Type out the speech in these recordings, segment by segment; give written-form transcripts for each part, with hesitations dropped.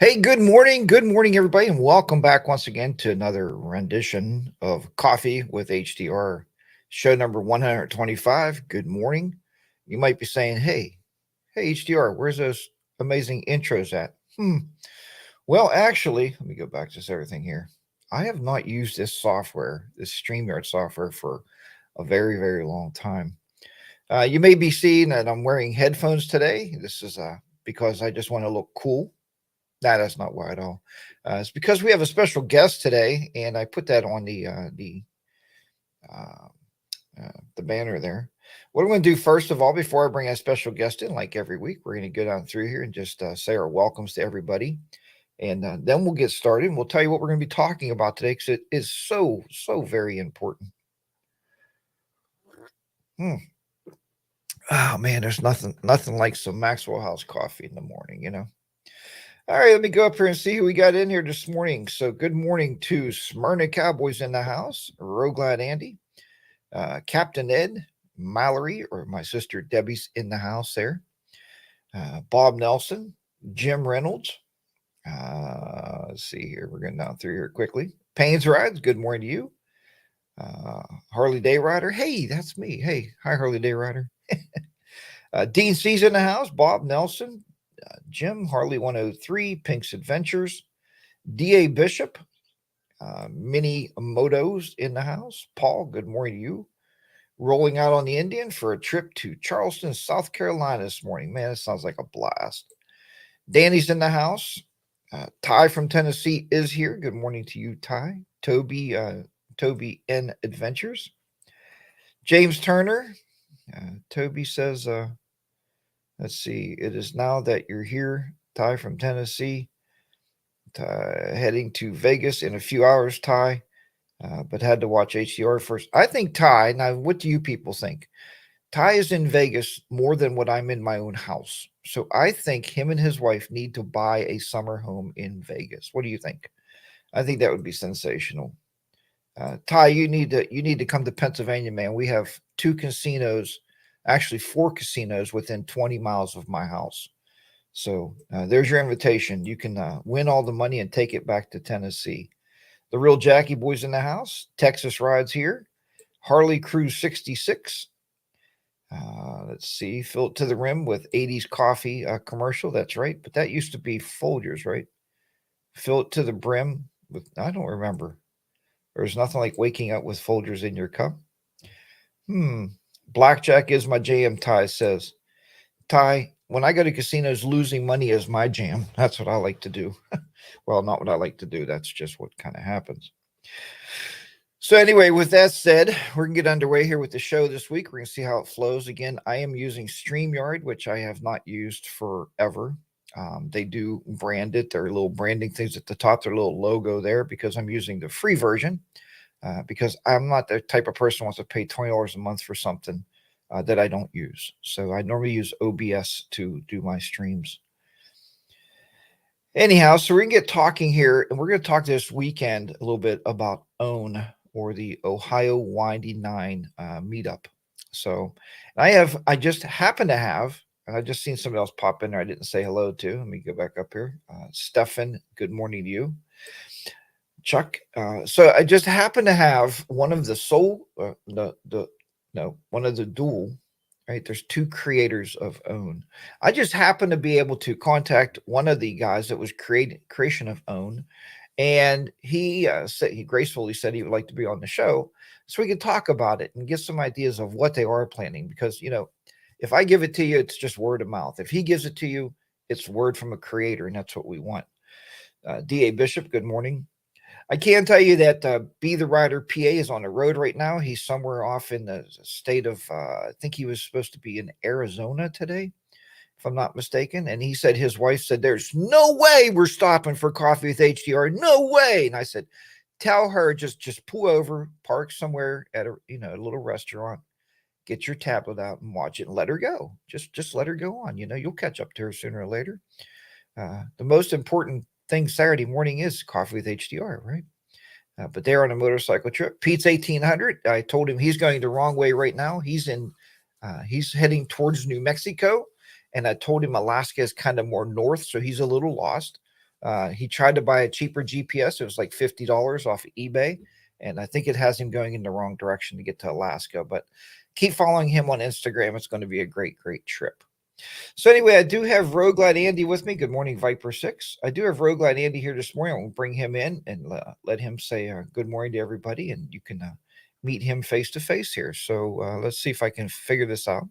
Hey, good morning, everybody, and welcome back once again to another rendition of Coffee with HDR, show number 125. Good morning. You might be saying, hey, HDR, where's those amazing intros at? Well, actually, let me go back to everything here. I have not used this software, this StreamYard software, for a very, very long time. You may be seeing that I'm wearing headphones today. This is because I just want to look cool. That's not why at all. It's because we have a special guest today, and I put that on uh, the banner there. What I'm going to do first of all, before I bring a special guest in, like every week, we're going to go down through here and just say our welcomes to everybody, and then we'll get started. And we'll tell you what we're going to be talking about today because it is so very important. Hmm. Oh man, there's nothing like some Maxwell House coffee in the morning, you know. All right, let me go up here and see who we got in here this morning. So, good morning to Smyrna Cowboys in the house, Roglad Andy, Captain Ed, Mallory, or my sister Debbie's in the house there, Bob Nelson, Jim Reynolds. Let's see here. We're going down through here quickly. Payne's Rides, good morning to you. Harley Day Rider, hey, that's me. Hey, hi, Harley Day Rider. Dean C's in the house, Bob Nelson, Jim Harley 103, Pink's Adventures, D.A. Bishop, Mini Motos in the house. Paul, good morning to you. Rolling out on the Indian for a trip to Charleston, South Carolina this morning. Man, it sounds like a blast. Danny's in the house. Ty from Tennessee is here. Good morning to you, Ty. Toby N Adventures. James Turner. Toby says, let's see, it is now that you're here, Ty from Tennessee. Heading to Vegas in a few hours, Ty, but had to watch HDR first. I think Ty, now what do you people think? Ty is in Vegas more than what I'm in my own house. So I think him and his wife need to buy a summer home in Vegas. What do you think? I think that would be sensational. Ty, you need to come to Pennsylvania, man. We have two casinos, actually four casinos within 20 miles of my house. So there's your invitation. You can win all the money and take it back to Tennessee. The real Jackie boys in the house. Texas rides here. Harley Cruise 66. Let's see. Fill it to the rim with 80s coffee commercial. That's right. But that used to be Folgers, right? Fill it to the brim with, I don't remember. There's nothing like waking up with Folgers in your cup. Blackjack is my jam, Ty says. Ty, when I go to casinos, losing money is my jam. That's what I like to do. Well, not what I like to do. That's just what kind of happens. So, anyway, with that said, we're going to get underway here with the show this week. We're going to see how it flows. Again, I am using StreamYard, which I have not used forever. They do brand it. There are little branding things at the top, their little logo there, because I'm using the free version. Because I'm not the type of person who wants to pay $20 a month for something that I don't use. So I normally use OBS to do my streams. Anyhow, so we're going to get talking here, and we're going to talk this weekend a little bit about OWN, or the Ohio Windy Nine meetup. So I just happen to have, and I just seen somebody else pop in there I didn't say hello to. Let me go back up here. Stefan, good morning to you. Chuck. So I just happen to have one of the one of the dual, right? There's two creators of OWN. I just happen to be able to contact one of the guys that was creation of OWN, and he gracefully said he would like to be on the show so we could talk about it and get some ideas of what they are planning. Because if I give it to you, it's just word of mouth. If he gives it to you, it's word from a creator, and that's what we want. D.A. Bishop, good morning. I can tell you that Be the Rider PA is on the road right now. He's somewhere off in the state of, I think he was supposed to be in Arizona today, if I'm not mistaken. And he said his wife said, "There's no way we're stopping for coffee with HDR. No way." And I said, "Tell her just pull over, park somewhere at a little restaurant, get your tablet out and watch it, and let her go. Just let her go on. You'll catch up to her sooner or later." The most important thing Saturday morning is coffee with HDR, right? But they're on a motorcycle trip. Pete's 1800. I told him he's going the wrong way right now. He's heading towards New Mexico, and I told him Alaska is kind of more north, so he's a little lost. He tried to buy a cheaper GPS. It was like $50 off of eBay. And I think it has him going in the wrong direction to get to Alaska. But keep following him on Instagram. It's going to be a great, great trip. So anyway, I do have Roguelite Andy with me. Good morning, Viper 6. I do have Roguelite Andy here this morning. I'll bring him in and let him say good morning to everybody. And you can meet him face to face here. So let's see if I can figure this out.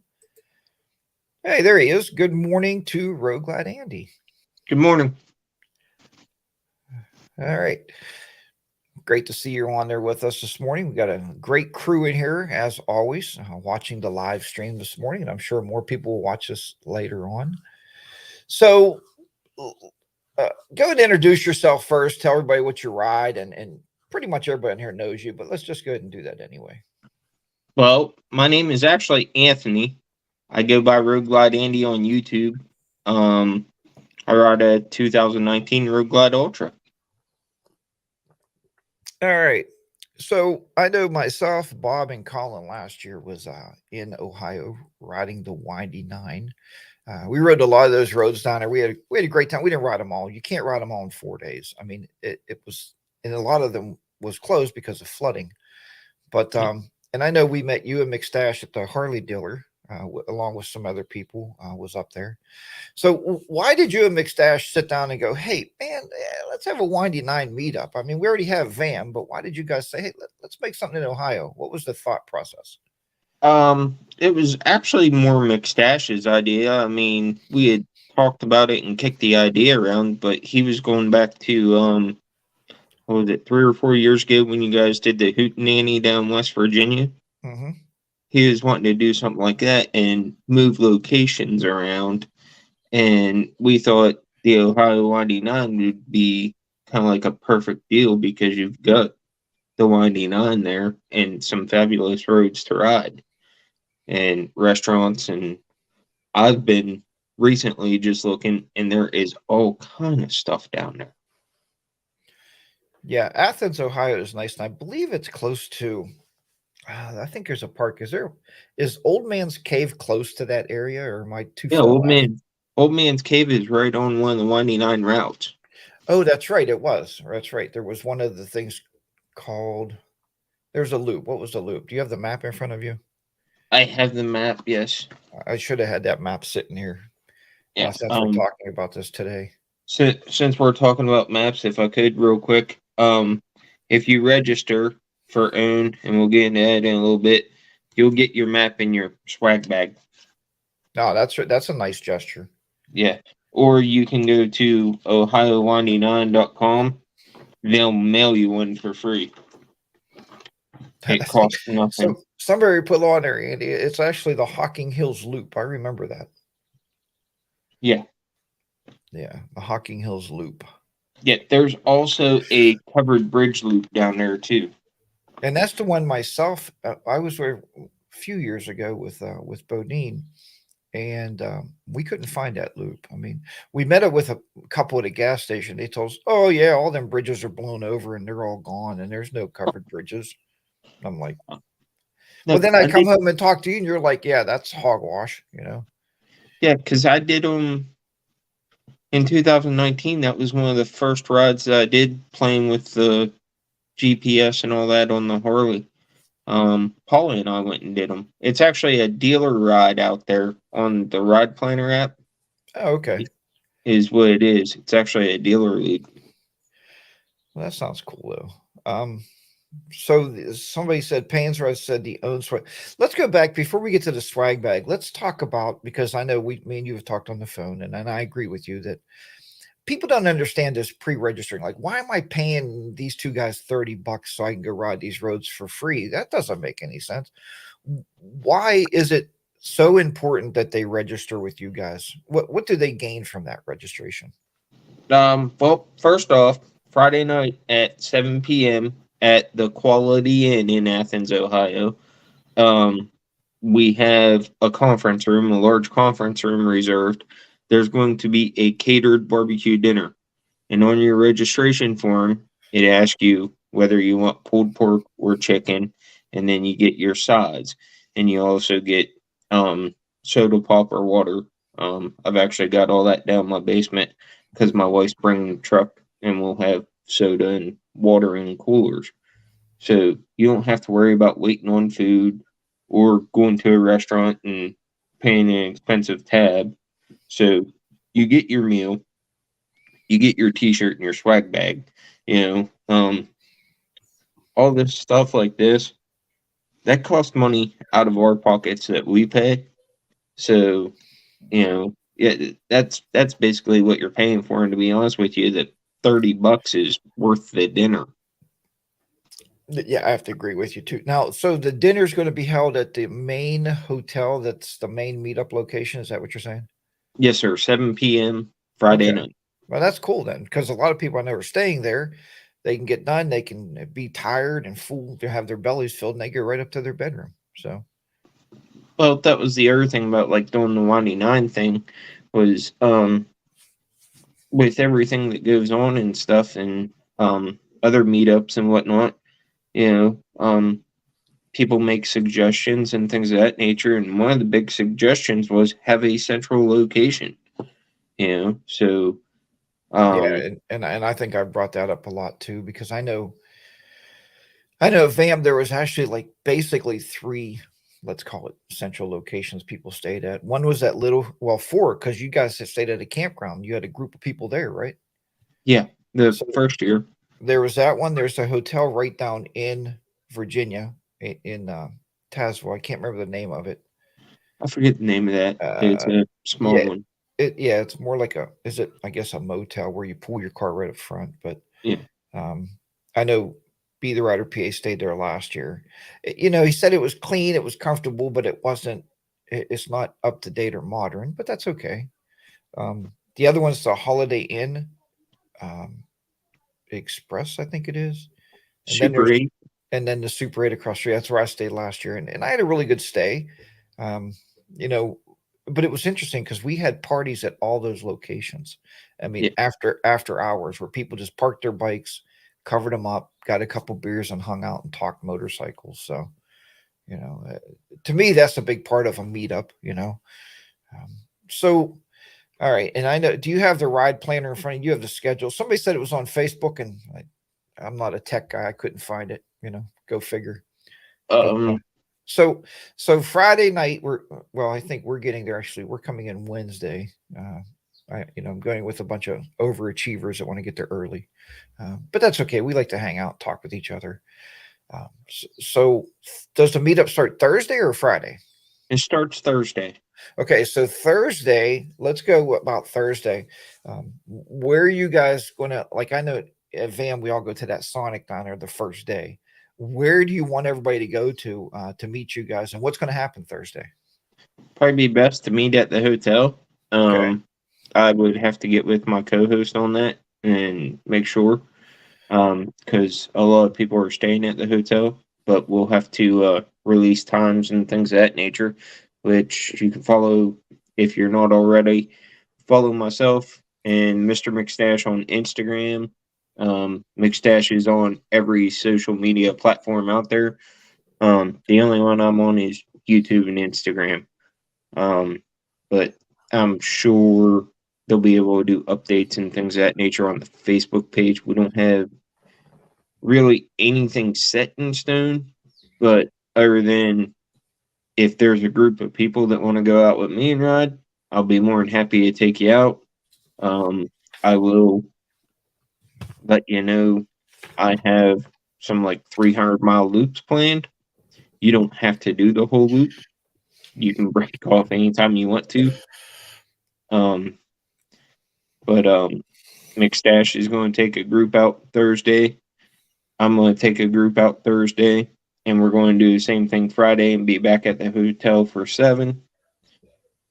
Hey, there he is. Good morning to Roguelite Andy. Good morning. All right. Great to see you on there with us this morning. We got a great crew in here, as always, watching the live stream this morning, and I'm sure more people will watch us later on. So go and introduce yourself first. Tell everybody what you ride, and pretty much everybody in here knows you, but let's just go ahead and do that anyway. Well, my name is actually Anthony. I go by Roguelite Andy on YouTube. I ride a 2019 Roguelite Ultra. All right. So I know myself, Bob, and Colin last year was in Ohio riding the Windy 9. We rode a lot of those roads down there. We had a great time. We didn't ride them all. You can't ride them all in 4 days. I mean, it was, and a lot of them was closed because of flooding. But and I know we met you and McStash at the Harley dealer, along with some other people, was up there. So why did you and McStash sit down and go, hey, man, let's have a Windy 9 meetup? I mean, we already have VAM, but why did you guys say, hey, let's make something in Ohio? What was the thought process? It was actually more McStash's idea. I mean, we had talked about it and kicked the idea around, but he was going back to, what was it, 3 or 4 years ago when you guys did the Hootenanny down West Virginia? Mm-hmm. He was wanting to do something like that and move locations around. And we thought the Ohio Windy 9 would be kind of like a perfect deal because you've got the Windy 9 there and some fabulous roads to ride and restaurants. And I've been recently just looking, and there is all kind of stuff down there. Yeah, Athens, Ohio is nice, and I believe it's close to. I think there's a park. Is Old Man's Cave close to that area, or am I too Yeah, far? Old Man's Cave is right on one of the Windy 9 routes. Oh, that's right. It was. That's right. There was one of the things called. There's a loop. What was the loop? Do you have the map in front of you? I have the map. Yes. I should have had that map sitting here. Yeah. Since we're talking about this today. Since we're talking about maps, if I could real quick, if you register for OWN, and we'll get into that in a little bit, you'll get your map in your swag bag. No, that's a nice gesture. Yeah. Or you can go to OhioWindy9.com. They'll mail you one for free. It costs nothing. So somebody put on there, Andy. It's actually the Hocking Hills Loop. I remember that. Yeah. Yeah, the Hocking Hills Loop. Yeah, there's also a covered bridge loop down there too. And that's the one myself. I was there a few years ago with Bodine, and we couldn't find that loop. I mean, we met up with a couple at a gas station. They told us, "Oh yeah, all them bridges are blown over and they're all gone, and there's no covered bridges." I'm like, well, then I come home and talk to you, and you're like, "Yeah, that's hogwash," you know? Yeah, because I did them in 2019. That was one of the first rides that I did, playing with the GPS and all that on the Harley. Paula and I went and did them. It's actually a dealer ride out there on the Ride Planner app. Oh, okay. Is what it is. It's actually a dealer lead. Well, that sounds cool though. So somebody said Panzer said the own swag. Let's go back before we get to the swag bag. Let's talk about, because I know me and you have talked on the phone, and I agree with you that people don't understand this pre-registering. Like, why am I paying these two guys $30 so I can go ride these roads for free? That doesn't make any sense. Why is it so important that they register with you guys? What do they gain from that registration? Well, first off, Friday night at 7 p.m. at the Quality Inn in Athens, Ohio, we have a conference room, a large conference room reserved. There's going to be a catered barbecue dinner. And on your registration form, it asks you whether you want pulled pork or chicken, and then you get your sides. And you also get soda pop or water I've actually got all that down my basement because my wife's bringing the truck, and we'll have soda and water in coolers. So you don't have to worry about waiting on food or going to a restaurant and paying an expensive tab. So you get your meal, you get your t-shirt and your swag bag, you know, all this stuff like this that costs money out of our pockets that we pay. So, yeah, that's basically what you're paying for. And to be honest with you, that $30 is worth the dinner. Yeah, I have to agree with you too. Now, so the dinner's going to be held at the main hotel. That's the main meetup location. Is that what you're saying? Yes, sir. 7 p.m. Friday Okay. night. Well, that's cool then, because a lot of people I know are staying there. They can get done. They can be tired and full to have their bellies filled, and they get right up to their bedroom. So, Well, that was the other thing about like doing the 99 thing was with everything that goes on and stuff and other meetups and whatnot, you know, people make suggestions and things of that nature. And one of the big suggestions was have a central location, so yeah, um, and I think I've brought that up a lot too, because I know VAM, there was actually like basically three, let's call it central locations people stayed at. One was that little, well, four, because you guys had stayed at a campground. You had a group of people there, right? yeah, the So first year. there was that one. There's a hotel right down in Virginia, in Tazewell. I can't remember the name of it. I forget the name of that. It's Uh, a small yeah, one. yeah, it's more like is it, I guess, a motel where you pull your car right up front. But Yeah, Um, I know Be the Rider PA stayed there last year. He said it was clean, it was comfortable, but it wasn't. It's not up to date or modern, but that's okay. The other one's the Holiday Inn um, Express, I think it is, and then Super there's 8. the Super 8 across the street. That's where I stayed last year, and I had a really good stay. Um, you know, but it was interesting because we had parties at all those locations. I mean, Yeah, after hours, where people just parked their bikes, covered them up, got a couple beers, and hung out and talked motorcycles. So, you know, uh, to me, that's a big part of a meetup. Um, so all right, and I know. Do you have the ride planner in front of you? You have the schedule. Somebody said it was on Facebook, and I'm not a tech guy. I couldn't find it. Go figure. But um, so so Friday night well, I think we're getting there. Actually, we're coming in Wednesday. I'm going with a bunch of overachievers that want to get there early, but that's okay. We like to hang out, talk with each other. So does the meetup start Thursday or Friday? it starts Thursday. Okay, so Thursday, let's go about Thursday. Where are you guys going to, like, I know at VAM, we all go to that Sonic down there the first day. Where do you want everybody to go to meet you guys, and what's going to happen Thursday? Probably be best to meet at the hotel. Okay. I would have to get with my co-host on that and make sure, because a lot of people are staying at the hotel, but we'll have to release times and things of that nature, which you can follow if you're not already. Follow myself and Mr. McStash on Instagram. McStash is on every social media platform out there. The only one I'm on is YouTube and Instagram. Um, but I'm sure they'll be able to do updates and things of that nature on the Facebook page. We don't have really anything set in stone, but other than if there's a group of people that want to go out with me and ride, I'll be more than happy to take you out. I will let you know I have some like 300-mile loops planned. You don't have to do the whole loop. You can break off anytime you want to. Um, but McStash is going to take a group out Thursday. I'm going to take a group out Thursday, and we're going to do the same thing Friday and be back at the hotel for 7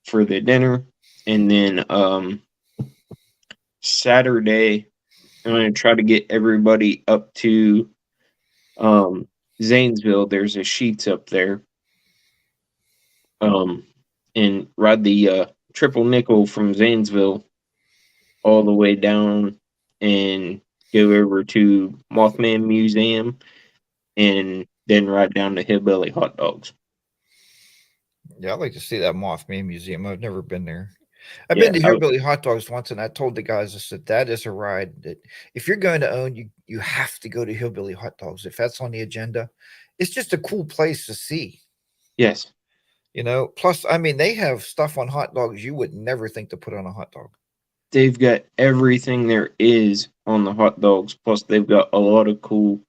for the dinner. And then Saturday, I'm going to try to get everybody up to Zanesville. There's a Sheets up there, um, and ride the triple nickel from Zanesville all the way down and go over to Mothman Museum and then ride down to Hillbilly Hot Dogs. Yeah, I'd like to see that Mothman Museum. I've never been there. I've been Yeah, to Hillbilly Hot Dogs once, and I told the guys, I said, that is a ride that if you're going to own, you have to go to Hillbilly Hot Dogs. If that's on the agenda, it's just a cool place to see. yes, Plus, I mean, they have stuff on hot dogs you would never think to put on a hot dog. they've got everything there is on the hot dogs. Plus, they've got a lot of cool,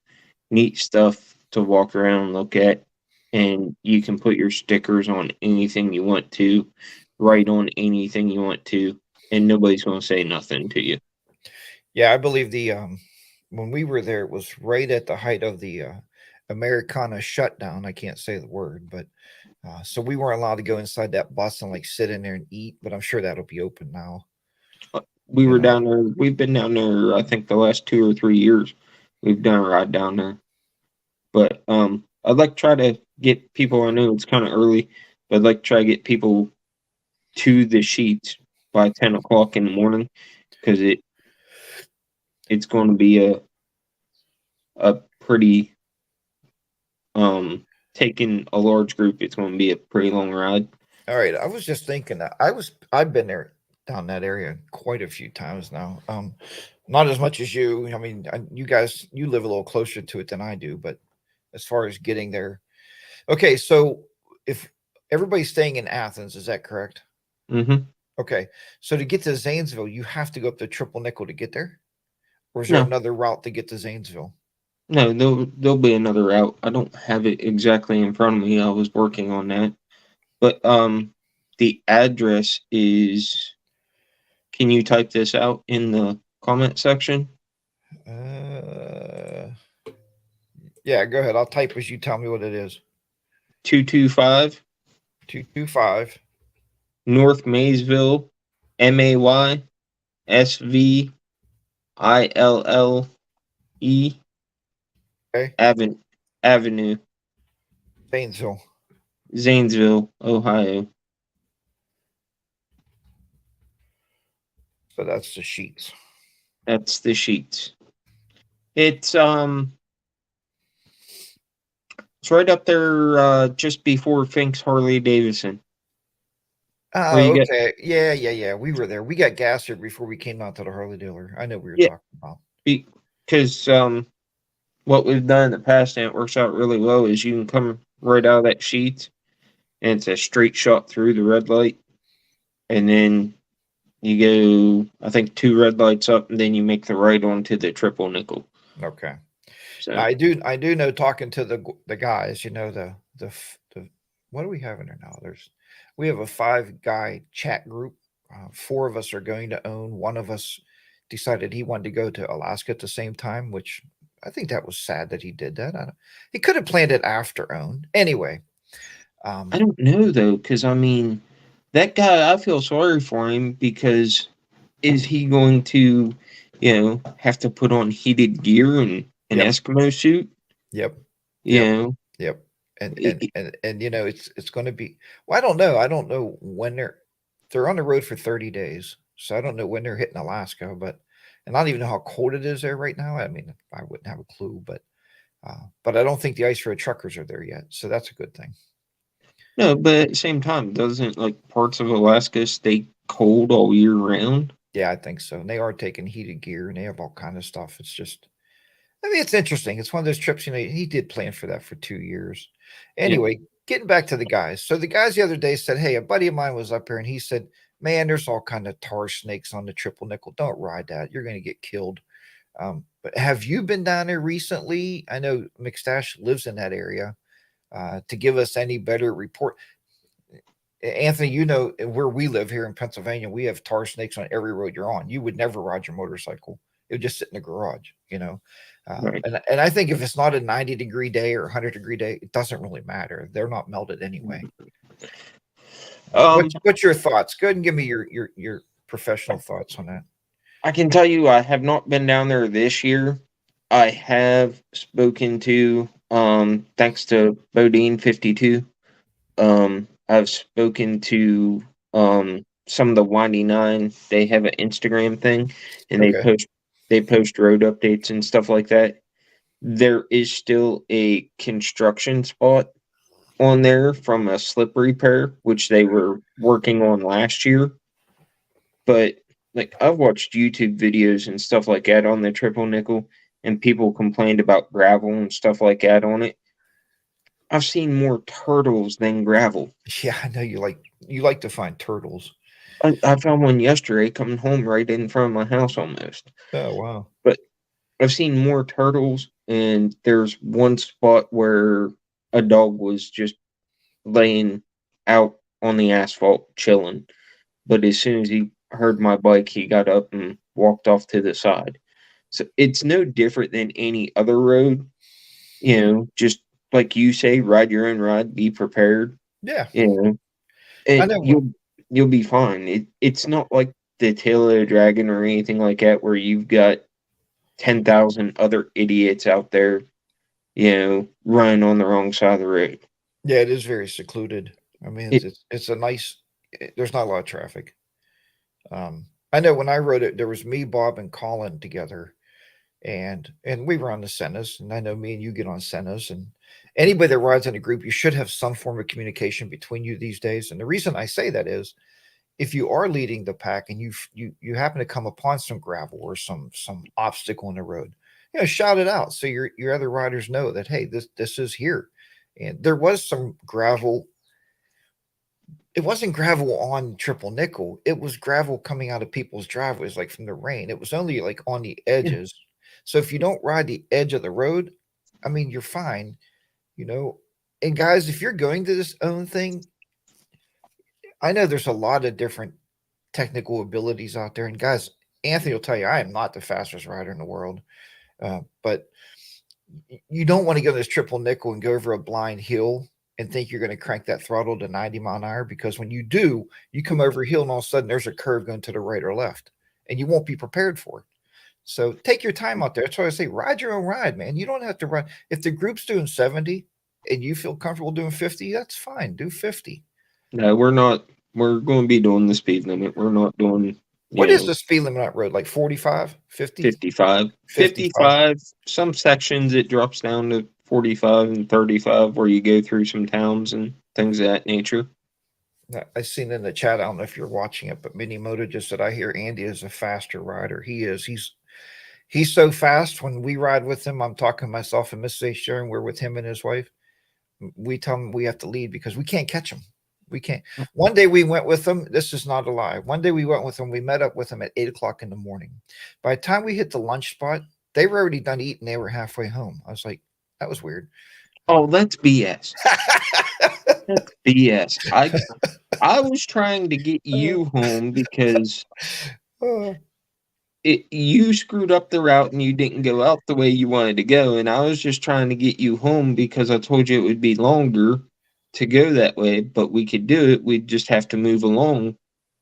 neat stuff to walk around and look at. And you can put your stickers on anything you want to, write on anything you want to, and nobody's going to say nothing to you. Yeah, I believe the when we were there, it was right at the height of the Americana shutdown. I can't say the word, but so we weren't allowed to go inside that bus and like sit in there and eat. But I'm sure that'll be open now. We You were know. down there. We've been down there. I think the last 2 or 3 years, we've done a ride down there. But I'd like to try to get people. I know it's kind of early, but I'd like to try to get people to the sheets by 10 o'clock in the morning because it's going to be a pretty taking a large group. It's going to be a pretty long ride. All right, I was just thinking that I've been there down that area quite a few times now. Not as much as you. I mean, you guys you live a little closer to it than I do, but as far as getting there, okay. So if everybody's staying in Athens, is that correct? Mm-hmm. Okay, so to get to Zanesville, you have to go up the Triple Nickel to get there, or is there No, another route to get to Zanesville? no, there'll be another route. I don't have it exactly in front of me. I was working on that, but the address is. Can you type this out in the comment section? Uh, yeah, go ahead. I'll type as you tell me what it is. 225 225. North Maysville, Maysville Okay, Aven- Avenue, Zanesville. Zanesville, Ohio. So that's the sheets. That's the sheets. It's it's right up there, just before Fink's Harley Davidson, where Oh, you get. okay. Yeah. We were there. We got gas here before we came out to the Harley dealer. I know what we were Yeah, talking about. because what we've done in the past and it works out really well is you can come right out of that sheet and it's a straight shot through the red light, and then you go, I think, two red lights up, and then you make the right onto the triple nickel. Okay. Now, So I do know talking to the guys, the what do we have in there now? We have a 5 guy chat group. 4 of us are going to own. One of us decided he wanted to go to Alaska at the same time, which I think that was sad that he did that. He could have planned it after own. Anyway, I um, don't know though, because I mean, that guy, I feel sorry for him because is he going to, have to put on heated gear and an yep, Eskimo suit? yep, You yep. know, Yep. And I- and I and and it's going to be well, I don't know. I don't know when they're on the road for 30 days. So I don't know when they're hitting Alaska, but and I don't even know how cold it is there right now. I mean, I wouldn't have a clue, but I don't think the ice road truckers are there yet. So that's a good thing. no, but at the same time, doesn't like parts of Alaska stay cold all year round? Yeah, I think so. And they are taking heated gear and they have all kind of stuff. It's just I mean, it's interesting. It's one of those trips, he did plan for that for 2 years. Yeah, Anyway, getting back to the guys. So the guys the other day said, hey, a buddy of mine was up here and he said, man, there's all kind of tar snakes on the triple nickel. Don't ride that. You're going to get killed. But have you been down there recently? I know McStash lives in that area to give us any better report. Anthony, where we live here in Pennsylvania, we have tar snakes on every road you're on. You would never ride your motorcycle. It would just sit in the garage. right. And I think if it's not a 90-degree day or a 100-degree day, it doesn't really matter. They're not melted anyway. Um, What's your thoughts? Go ahead and give me your professional thoughts on that. I can tell you, I have not been down there this year. I have spoken to, thanks to Bodine 52. I've spoken to some of the Windy Nine. They have an Instagram thing, and Okay. they post road updates and stuff like that. There is still a construction spot on there from a slip repair, which they were working on last year. But like I've watched YouTube videos and stuff like that on the triple nickel, and people complained about gravel and stuff like that on it. I've seen more turtles than gravel. Yeah, I know you like to find turtles. I found one yesterday coming home right in front of my house almost. Oh wow. But I've seen more turtles, and there's one spot where a dog was just laying out on the asphalt chilling. But as soon as he heard my bike, he got up and walked off to the side. So it's no different than any other road, just like you say, ride your own ride, be prepared, Yeah, you know, I and know. you'll be fine. It's not like the tail of the dragon or anything like that where you've got 10,000 other idiots out there, running on the wrong side of the road. Yeah, it is very secluded. I mean, It it's a nice. There's not a lot of traffic. I know when I wrote it, there was me, Bob, and Colin together, and we were on the Sennas, and I know me and you get on Sennas, and anybody that rides in a group, you should have some form of communication between you these days. And the reason I say that is, if you are leading the pack and you happen to come upon some gravel or some obstacle in the road, shout it out so your other riders know that, hey, this is here. And there was some gravel. It wasn't gravel on triple nickel. It was gravel coming out of people's driveways, like from the rain. It was only like on the yeah. edges. So if you don't ride the edge of the road, I mean, you're fine, you know. And guys, if you're going to this own thing, I know there's a lot of different technical abilities out there. And guys, Anthony will tell you, I am not the fastest rider in the world, but you don't want to go this triple nickel and go over a blind hill and think you're going to crank that throttle to 90-mile-an-hour, because when you do, you come over a hill and all of a sudden there's a curve going to the right or left, and you won't be prepared for it. So take your time out there. That's why I say ride your own ride, man. You don't have to run. If the group's doing 70 and you feel comfortable doing 50, that's fine. Do 50. No, we're not. We're going to be doing the speed limit. We're not doing, What is the speed limit on that road? Like 45, 50, 55. 55? 55. Some sections it drops down to 45 and 35 where you go through some towns and things of that nature. I seen in the chat, I don't know if you're watching it, but Minimoto just said, I hear Andy is a faster rider. He is. He's so fast. When we ride with him, I'm talking myself and Miss A. Sharon, we're with him and his wife. We tell him we have to lead because we can't catch him. We can't. One day we went with them. This is not a lie. One day we went with them. We met up with them at 8 o'clock in the morning. By the time we hit the lunch spot, they were already done eating. They were halfway home. I was like, that was weird. Oh, that's BS. That's BS. I was trying to get you home because you screwed up the route and you didn't go out the way you wanted to go, and I was just trying to get you home because I told you it would be longer to go that way, but we could do it. We'd just have to move along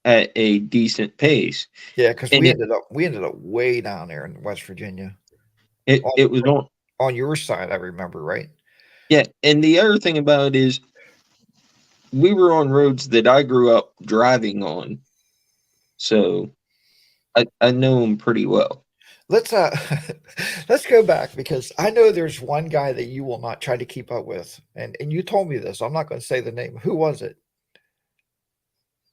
at a decent pace. Yeah, because And we ended up way down there in West Virginia. On, it was on your side, I remember, right? yeah. And the other thing about it is we were on roads that I grew up driving on, so I know them pretty well. Let's let's go back, because I know there's one guy that you will not try to keep up with, and you told me this. I'm not going to say the name. Who was it?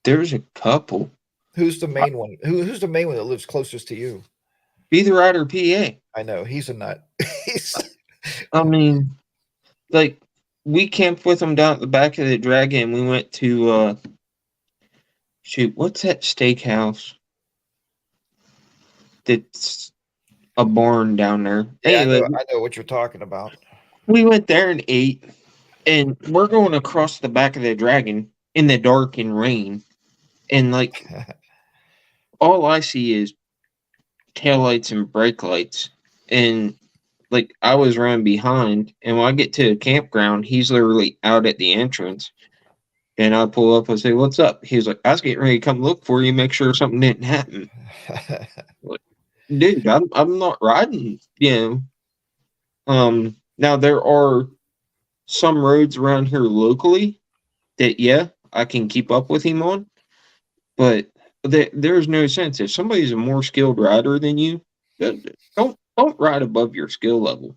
There's a couple. Who's the main one? Who's the main one that lives closest to you? Be the Rider PA. I know he's a nut. He's I mean, like we camped with them down at the back of the Dragon. We went to shoot, what's that steakhouse? That's a barn down there. yeah, I Anyway, know. I know what you're talking about. we went there and ate, and we're going across the back of the Dragon in the dark and rain, and like all I see is taillights and brake lights, and like I was running behind, and when I get to a campground, he's literally out at the entrance. And I pull up and say, "What's up?" He's like, "I was getting ready to come look for you, make sure something didn't happen." Like, dude, I'm not riding. Now there are some roads around here locally that I can keep up with him on, but there's no sense if somebody's a more skilled rider than you, don't ride above your skill level.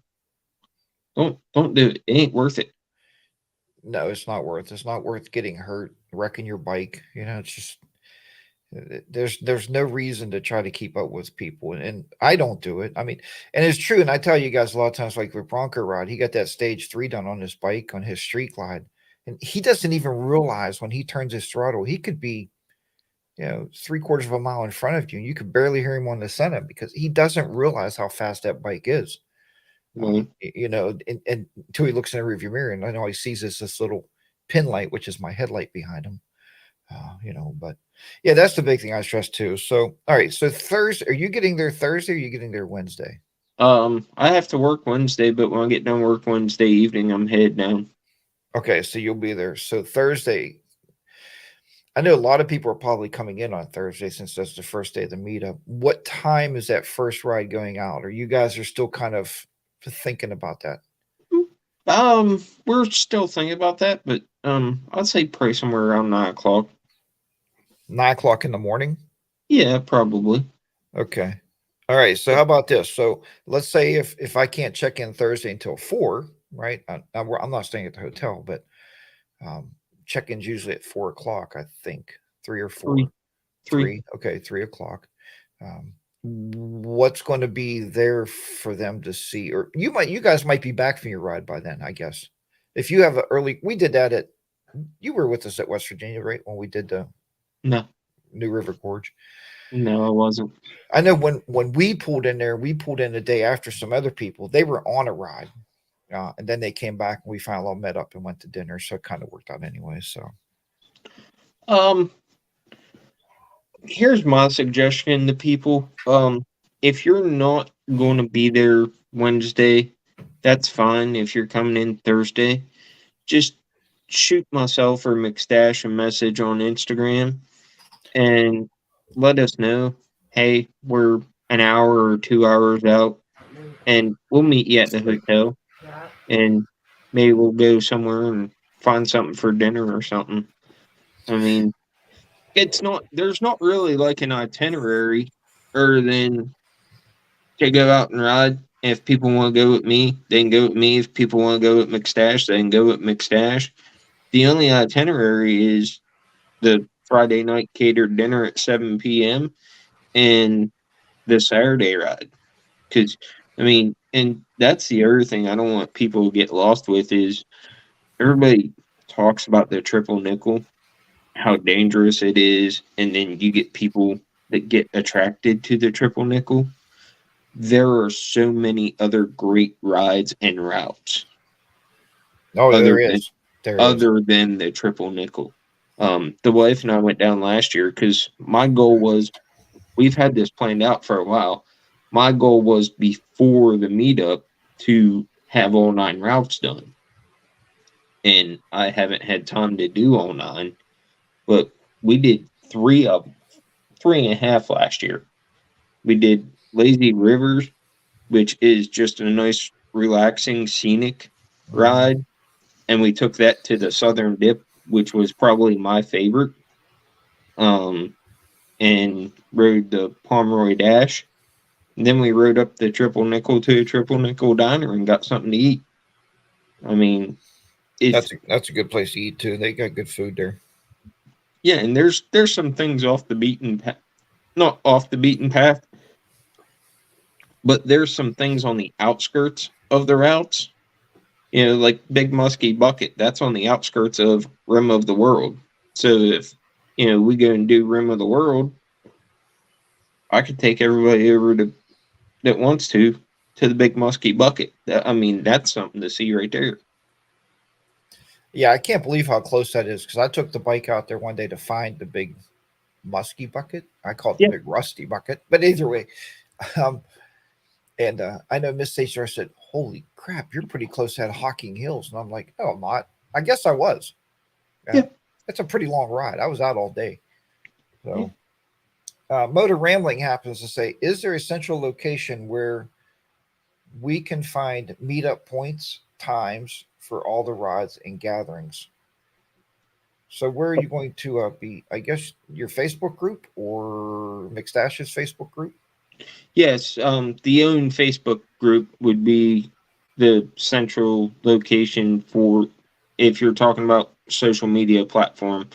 Don't do it. It ain't worth it. No, it's not worth. It's not worth getting hurt, wrecking your bike. It's just There's no reason to try to keep up with people, and I don't do it. I mean, and it's true. And I tell you guys a lot of times, like with Bronco Rod, he got that stage 3 done on his bike on his street glide, and he doesn't even realize when he turns his throttle, he could be 3/4 of a mile in front of you, and you could barely hear him on the center because he doesn't realize how fast that bike is. Right. And until he looks in the rearview mirror, and all he sees is this little pin light, which is my headlight behind him. But yeah, that's the big thing I stress too. So, all right. So Thursday, are you getting there Thursday? Or are you getting there Wednesday? I have to work Wednesday, but when I get done work Wednesday evening, I'm headed down. Okay, so you'll be there. So Thursday, I know a lot of people are probably coming in on Thursday since that's the first day of the meetup. What time is that first ride going out? Or you guys are still kind of thinking about that? We're still thinking about that, but I'd say probably somewhere around 9 o'clock. 9 o'clock in the morning? Yeah, probably. Okay. All right. So how about this? So let's say if I can't check in Thursday until 4, right? I'm not staying at the hotel, but check-in's usually at 4 o'clock, I think. 3 or 4. Three, three. 3. Okay, 3 o'clock. What's going to be there for them to see? Or you guys might be back from your ride by then, I guess. If you have we did that you were with us at West Virginia, right? When we did the No, New River Gorge. no, I wasn't. I know when we pulled in there, we pulled in the day after some other people. They were on a ride, and then they came back and we finally all met up and went to dinner. So it kind of worked out anyway. So, Here's my suggestion to people. If you're not going to be there Wednesday, that's fine. If you're coming in Thursday, just shoot myself or McStash a message on Instagram and let us know, hey, we're an hour or 2 hours out, and we'll meet you at the hotel, and maybe we'll go somewhere and find something for dinner or something. I mean, there's not really like an itinerary other than to go out and ride. If people want to go with me, they can go with me. If people want to go with McStash, they can go with McStash. The only itinerary is the Friday night catered dinner at 7 p.m. and the Saturday ride. Because, I mean, and that's the other thing I don't want people to get lost with is everybody talks about the triple nickel, how dangerous it is, and then you get people that get attracted to the triple nickel. There are so many other great rides and routes oh, other there than is, there is. other than the triple nickel. The wife and I went down last year because my goal was we've had this planned out for a while. My goal was before the meetup to have all 9 routes done. And I haven't had time to do all 9, but we did 3 of 3.5 last year. We did Lazy Rivers, which is just a nice, relaxing, scenic ride. And we took that to the Southern Dip, which was probably my favorite. And rode the Pomeroy Dash. And then we rode up the Triple Nickel to a Triple Nickel diner and got something to eat. I mean, it's That's a good place to eat too. They got good food there. yeah, and there's some things off the beaten path, not off the beaten path, but there's some things on the outskirts of the routes. Like Big Muskie Bucket, that's on the outskirts of Rim of the World. So if we go and do Rim of the World, I could take everybody over that wants to the Big Muskie Bucket. I mean, that's something to see right there. Yeah, I can't believe how close that is because I took the bike out there one day to find the big musky bucket. I call it the Yeah. big rusty bucket, but either way, and I know Miss HR said, "Holy crap, you're pretty close to Hocking Hills," and I'm like, "No, I'm not." I guess I was. Yeah. It's a pretty long ride. I was out all day. So, Yeah. Motor Rambling happens to say, "Is there a central location where we can find meetup points, times for all the rides and gatherings?" So where are you going to be? I guess your Facebook group or McStash's Facebook group? Yes, the own Facebook group would be the central location for if you're talking about social media platform.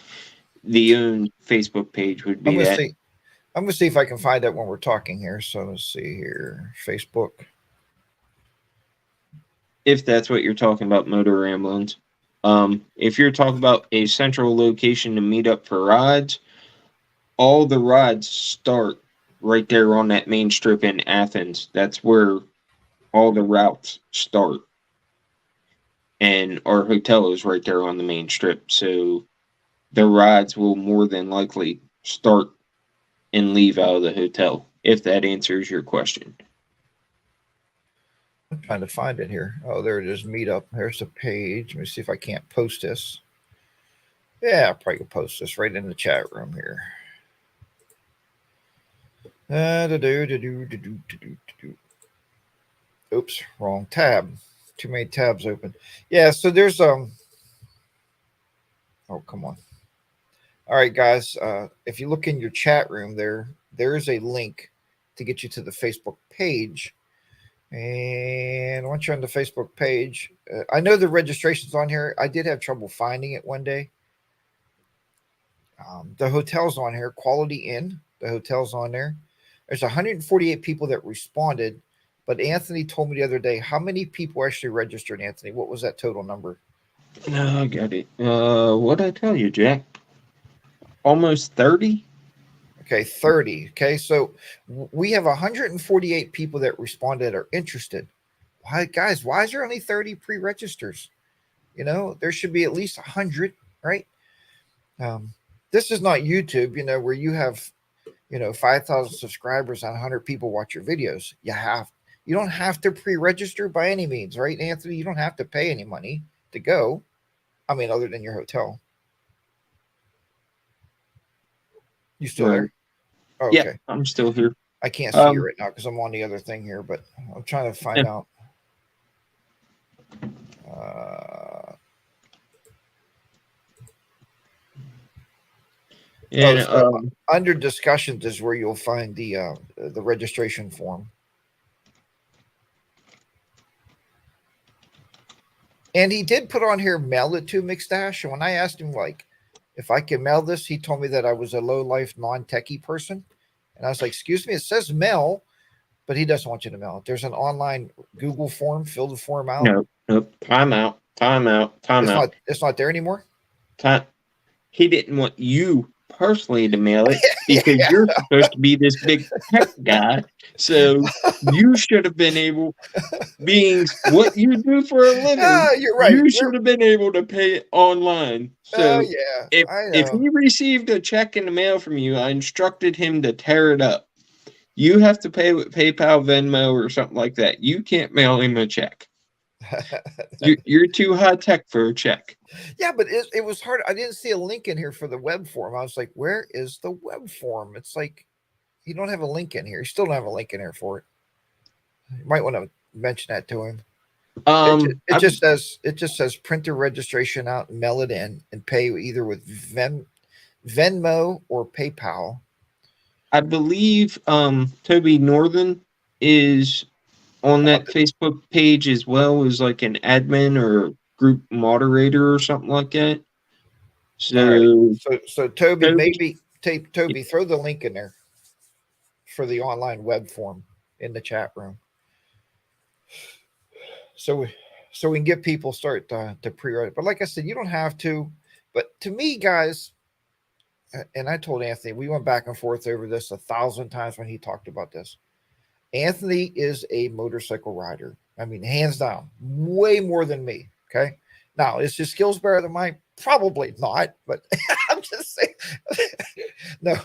the own Facebook page would I'm be gonna that. see. I'm gonna see if I can find that when we're talking here. So let's see here. Facebook. If that's what you're talking about, motor ramblings. If you're talking about a central location to meet up for rides, all the rides start right there on that main strip in Athens. That's where all the routes start. And our hotel is right there on the main strip. So the rides will more than likely start and leave out of the hotel, if that answers your question. I'm trying to find it here. Oh, there it is. Meetup. There's the page. Let me see if I can't post this. Yeah, I'll probably post this right in the chat room here. Oops, wrong tab. Too many tabs open. Yeah, so there's oh, come on. All right, guys. If you look in your chat room there is a link to get you to the Facebook page. And once you're on the Facebook page, I know the registration's on here. I did have trouble finding it one day. The hotel's on here, Quality Inn. The hotel's on there. There's 148 people that responded, but Anthony told me the other day how many people actually registered. Anthony, what was that total number? No, I got it. What'd I tell you, Jack? Almost 30? Okay, 30. Okay, so we have 148 people that responded are interested. Why, guys? Why is there only 30 pre-registers? You know, there should be at least 100, right? Um, this is not YouTube, where you have 5,000 subscribers and 100 people watch your videos. You don't have to pre-register by any means, right, Anthony? You don't have to pay any money to go. I mean, other than your hotel. You still there? Oh, Yeah, okay. I'm still here. I can't see you right now because I'm on the other thing here, but I'm trying to find out. Under discussions is where you'll find the registration form. And he did put on here, mail it to McStash. And when I asked him, like, if I could mail this, he told me that I was a low life, non techie person. And I was like, excuse me, it says mail, but he doesn't want you to mail it. There's an online Google form, fill the form out. No. Time out. It's not there anymore. He didn't want you personally to mail it because you're supposed to be this big tech guy. So you should have been able, being what you do for a living, you're right. You should have been able to pay it online. So if he received a check in the mail from you, I instructed him to tear it up. You have to pay with PayPal, Venmo, or something like that. You can't mail him a check. You're too high tech for a check. Yeah, but it was hard. I didn't see a link in here for the web form. I was like, where is the web form? It's like you don't have a link in here. You still don't have a link in here for it. You might want to mention that to him. It just says printer registration out, mail it in, and pay either with Venmo or PayPal. I believe Toby Northern is on that Facebook page as well as like an admin or group moderator or something like that. So, so Toby, maybe Toby, throw the link in there for the online web form in the chat room. So we can get people start to pre-write. But like I said, you don't have to. But to me, guys, and I told Anthony, we went back and forth over this 1,000 times when he talked about this. Anthony is a motorcycle rider. I mean, hands down, way more than me. Okay. Now, is his skills better than mine? Probably not, but I'm just saying. No,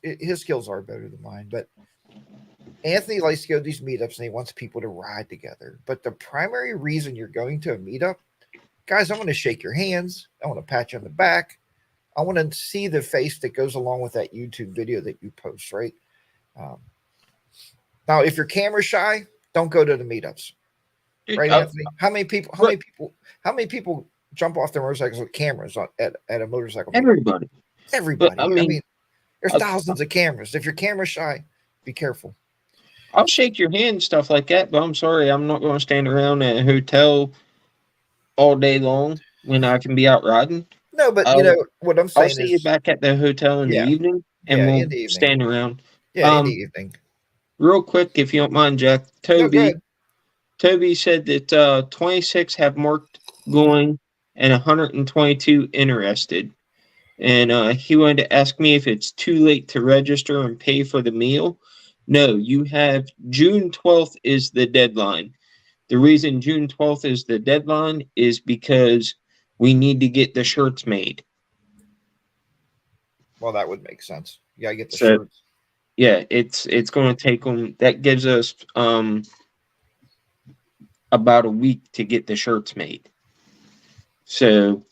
his skills are better than mine. But Anthony likes to go to these meetups and he wants people to ride together. But the primary reason you're going to a meetup, guys, I want to shake your hands. I want to pat you on the back. I want to see the face that goes along with that YouTube video that you post, right? Now, if you're camera shy, don't go to the meetups, right, Anthony? How many people jump off their motorcycles with cameras at a motorcycle meetup? Everybody. But, I mean, there's thousands of cameras. If you're camera shy, be careful. I'll shake your hand, stuff like that, but I'm sorry, I'm not going to stand around at a hotel all day long when I can be out riding. No, but I'll what I'm I'll saying see you is, back at the hotel in the yeah, evening, and yeah, we'll in the evening. stand around. Yeah, in the Um, evening. real quick, if you don't mind, Jack. No, go Toby ahead. Toby said that 26 have marked going and 122 interested. And he wanted to ask me if it's too late to register and pay for the meal. No, you have June 12th is the deadline. The reason June 12th is the deadline is because we need to get the shirts made. Well, that would make sense. You gotta get the So shirts. yeah, it's going to take them. That gives us about a week to get the shirts made. So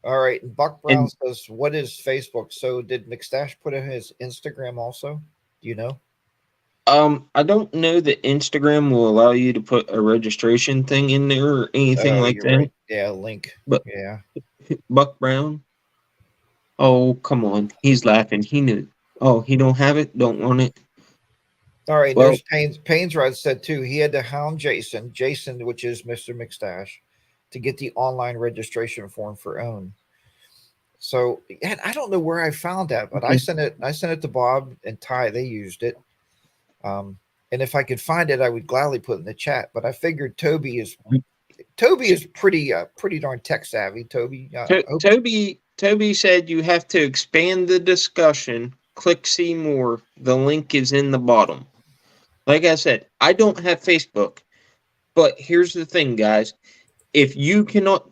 All right. And Buck Brown and says, "What is Facebook?" So did McStash put in his Instagram also? Do you know? I don't know that Instagram will allow you to put a registration thing in there or anything Oh, like you're that. right. Yeah, link. But Yeah. Buck Brown, oh come on, he's laughing. He knew. Oh, he don't have it. Don't want it. All right. And Well, there's Payne's Rod said too. He had to hound Jason, which is Mr. McStash, to get the online registration form for OWN. So and I don't know where I found that, but I okay. sent it. I sent it to Bob and Ty. They used it. Um, and if I could find it, I would gladly put it in the chat. But I figured Toby is pretty darn tech savvy. Toby, Toby said you have to expand the discussion. Click see more. The link is in the bottom. Like I said, I don't have Facebook, but here's the thing, guys. If you cannot,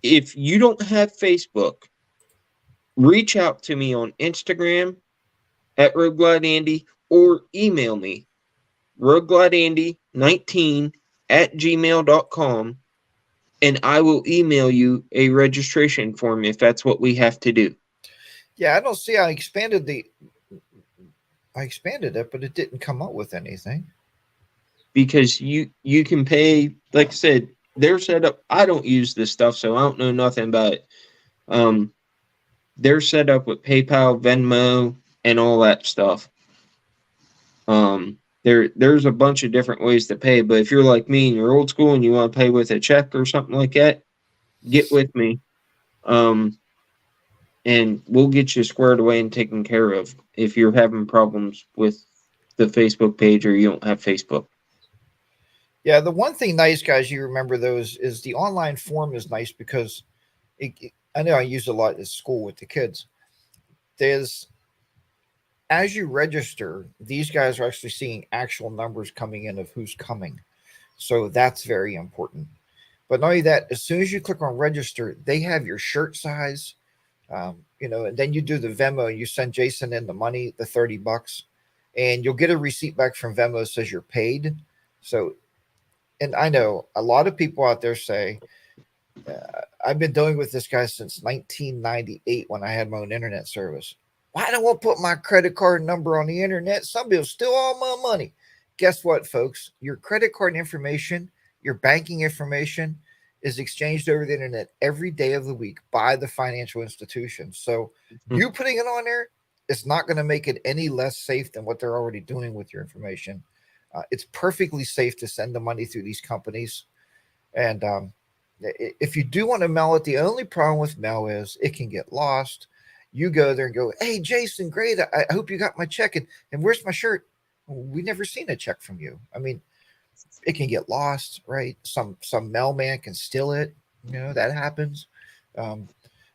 if you don't have Facebook, reach out to me on Instagram at RogueGlideAndy or email me rogueglideandy19 at gmail.com and I will email you a registration form if that's what we have to do. yeah, I don't see. I expanded it, but it didn't come up with anything. Because you can pay, like I said, they're set up. I don't use this stuff, so I don't know nothing about it. Um, they're set up with PayPal, Venmo, and all that stuff. There's a bunch of different ways to pay, but if you're like me and you're old school and you want to pay with a check or something like that, get with me. Um, and we'll get you squared away and taken care of if you're having problems with the Facebook page or you don't have Facebook. Yeah, the one thing nice, guys, you remember those is the online form is nice because I know I use it a lot at school with the kids. There's as you register, these guys are actually seeing actual numbers coming in of who's coming. So that's very important. But not only that, as soon as you click on register, they have your shirt size, and then you do the Venmo and you send Jason in the money, the $30, and you'll get a receipt back from Venmo that says you're paid. So, and I know a lot of people out there say, I've been dealing with this guy since 1998 when I had my own internet service. Why don't I put my credit card number on the internet? Somebody will steal all my money. Guess what, folks? Your credit card information, your banking information is exchanged over the internet every day of the week by the financial institution. So Mm. you putting it on there, it's not going to make it any less safe than what they're already doing with your information. It's perfectly safe to send the money through these companies. And if you do want to mail it, the only problem with mail is it can get lost. You go there and go, "Hey, Jason, great. I hope you got my check. And where's my shirt? We never seen a check from you." I mean, it can get lost, right? Some mailman can steal it. That happens. Um,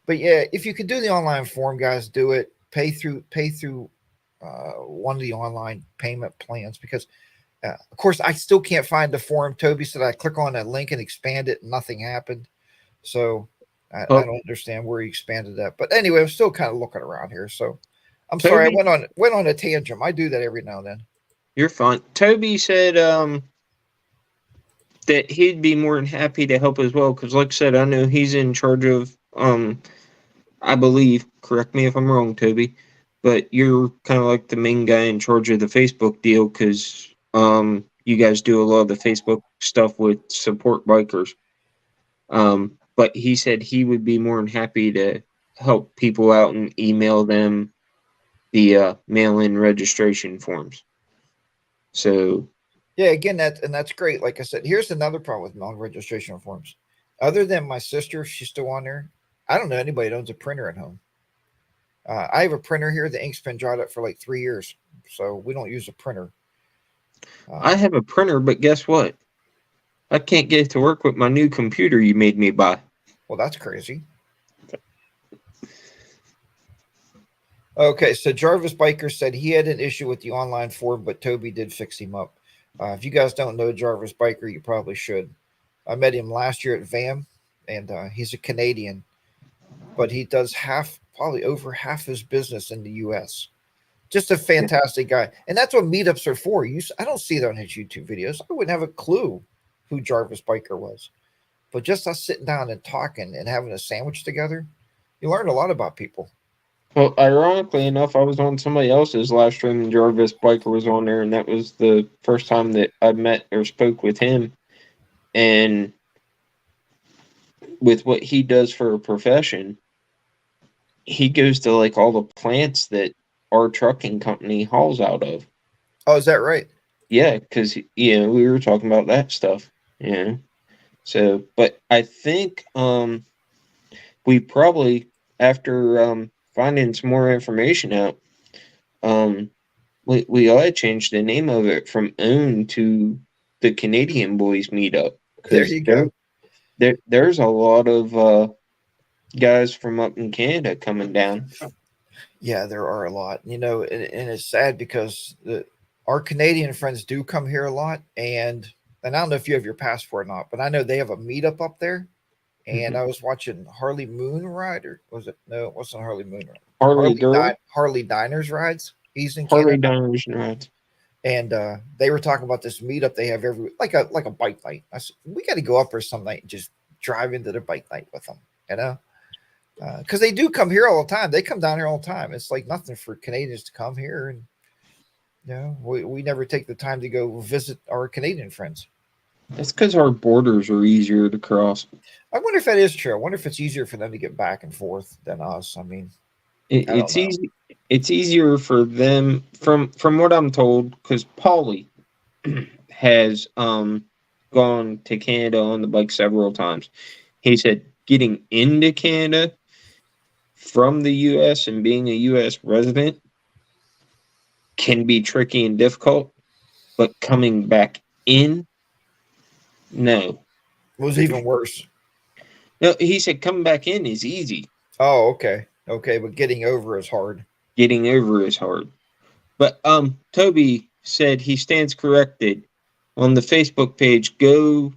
but yeah, if you could do the online form, guys, do it. Pay through one of the online payment plans because of course, I still can't find the forum. Toby said I click on a link and expand it, and nothing happened. So I Oh, don't understand where he expanded that. But anyway, I'm still kind of looking around here. So I'm sorry I Toby, went on a tangent. I do that every now and then. you're fine. Toby said that he'd be more than happy to help as well because, like I said, I know he's in charge of I believe. Correct me if I'm wrong, Toby, but you're kind of like the main guy in charge of the Facebook deal because you guys do a lot of the Facebook stuff with support bikers. But he said he would be more than happy to help people out and email them the mail-in registration forms. So, Yeah, again, that's great. Like I said, here's another problem with non registration forms. Other than my sister, she's still on there. I don't know anybody that owns a printer at home. I have a printer here. The ink's been dried up for like 3 years, so we don't use a printer. I Um, have a printer, but guess what? I can't get it to work with my new computer you made me buy. well, that's crazy. Okay, so Jarvis Biker said he had an issue with the online form, but Toby did fix him up. If you guys don't know Jarvis Biker, you probably should. I met him last year at VAM, and he's a Canadian, but he does probably over half his business in the U.S. Just a Yeah. fantastic guy, and that's what meetups are for. I don't see that on his YouTube videos. I wouldn't have a clue who Jarvis Biker was, but just us sitting down and talking and having a sandwich together, you learn a lot about people. Well, ironically enough, I was on somebody else's live stream and Jarvis Biker was on there, and that was the first time that I met or spoke with him. And with what he does for a profession, he goes to like all the plants that our trucking company hauls out of. Oh, is that right? Yeah, because we were talking about that stuff. Yeah. So, but I think we probably after finding some more information out, um, we ought to change the name of it from OWN to the Canadian Boys Meetup There because you go. there's a lot of guys from up in Canada coming down. Yeah, there are a lot, and it's sad because our Canadian friends do come here a lot, and I don't know if you have your passport or not, but I know they have a meetup up there. And Mhm. I was watching Harley Moon Rider. Was it? No, it wasn't Harley Moon Rider. Harley Girl, Harley Diners rides. He's in Canada, Harley Diners and Rides. and they were talking about this meetup they have every like a bike night. I said we got to go up there some night and just drive into the bike night with them, because they do come here all the time. They come down here all the time. It's like nothing for Canadians to come here, and we never take the time to go visit our Canadian friends. That's because our borders are easier to cross. I wonder if that is true. I wonder if it's easier for them to get back and forth than us. I mean, I don't It's know. easy. It's easier for them from what I'm told because Paulie has gone to Canada on the bike several times. He said getting into Canada from the US and being a US resident can be tricky and difficult, but coming back in, no. It was even worse. No, he said coming back in is easy. Oh, okay. Okay, but getting over is hard. Getting over is hard. But Toby said he stands corrected. On the Facebook page, go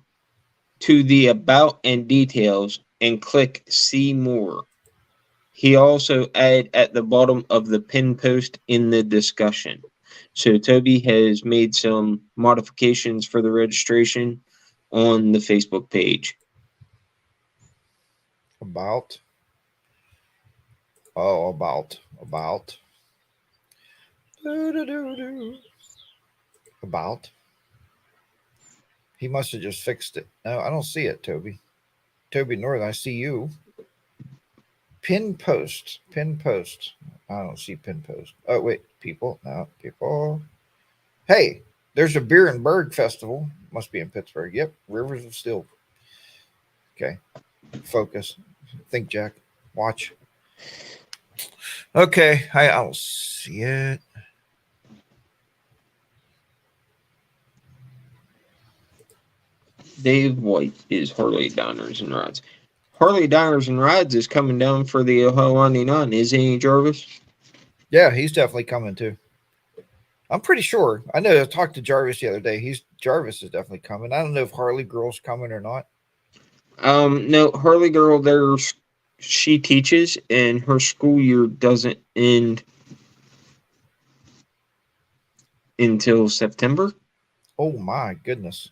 to the about and details and click see more. He also added at the bottom of the pin post in the discussion. So Toby has made some modifications for the registration on the Facebook page. About. Oh, about. Doo-doo-doo-doo. About. He must have just fixed it. No, I don't see it, Toby. Toby Northern, I see you. Pin post. Pin post. I don't see pin post. Oh, wait. People. No, people. Hey, there's a Beer and Berg Festival. Must be in Pittsburgh. Yep. Rivers of Steel. Okay. Focus. Think, Jack. Watch. Okay. I don't see it. Dave White is Harley Diners and Rides. Harley Diners and Rides is coming down for the Ohio 99, isn't he, Jarvis? Yeah, he's definitely coming too. I'm pretty sure. I know I talked to Jarvis the other day. Jarvis is definitely coming. I don't know if Harley Girl's coming or not. No, Harley Girl, she teaches, and her school year doesn't end until September. Oh my goodness.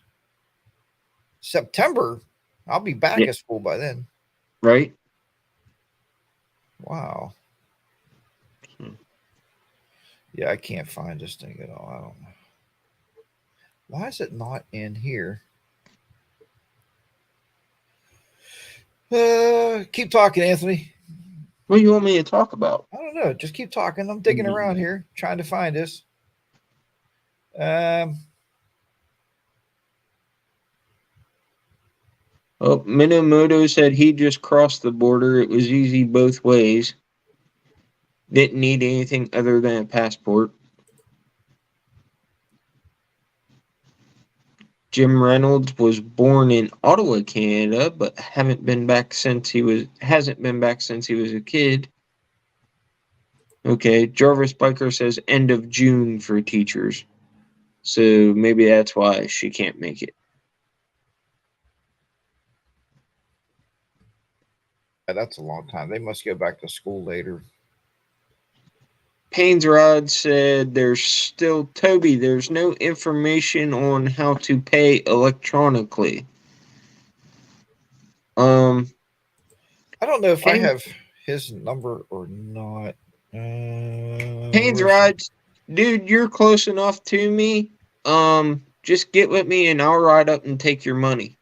September. I'll be back Yeah, at school by then. right. Wow. Hmm. Yeah, I can't find this thing at all. I don't know. Why is it not in here? Keep talking, Anthony. What do you want me to talk about? I don't know. Just keep talking. I'm digging around here trying to find this. Um, Oh, Minamoto said he just crossed the border. It was easy both ways. Didn't need anything other than a passport. Jim Reynolds was born in Ottawa, Canada, but hasn't been back since he was a kid. Okay, Jarvis Biker says end of June for teachers. So maybe that's why she can't make it. Yeah, that's a long time. They must go back to school later. Payne's Rod said there's no information on how to pay electronically. Um I don't know if I Payne, have his number or not. Payne's Where's Rod, dude, you're close enough to me. Just get with me and I'll ride up and take your money.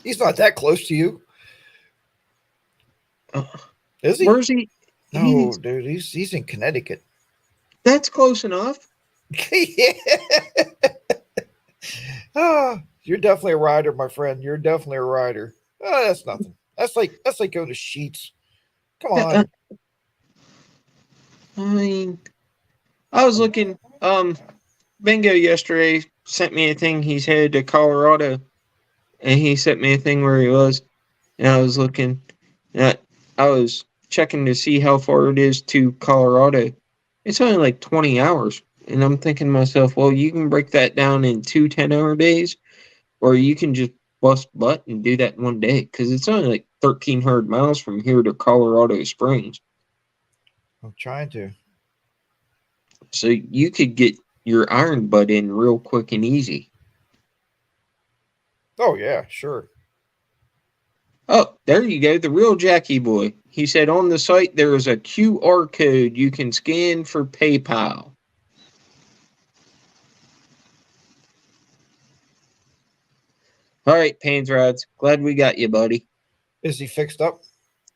he's not that close to you, Uh, is he? where's he? No, He's dude, he's in Connecticut. That's close enough. Yeah. Ah, you're definitely a rider, my friend. You're definitely a rider. Oh, that's nothing. That's like going to Sheets. Come I on. mean, I was looking. Bingo yesterday sent me a thing. He's headed to Colorado, and he sent me a thing where he was, and I was looking. I was checking to see how far it is to Colorado. It's only like 20 hours, and I'm thinking to myself, well, you can break that down in 2 10-hour days, or you can just bust butt and do that in one day because it's only like 1,300 miles from here to Colorado Springs. I'm trying to. So you could get your iron butt in real quick and easy. Oh yeah, sure. Oh, there you go, the real Jackie boy. He said on the site there is a QR code you can scan for PayPal. All right, Pains Rods, glad we got you, buddy. Is he fixed up?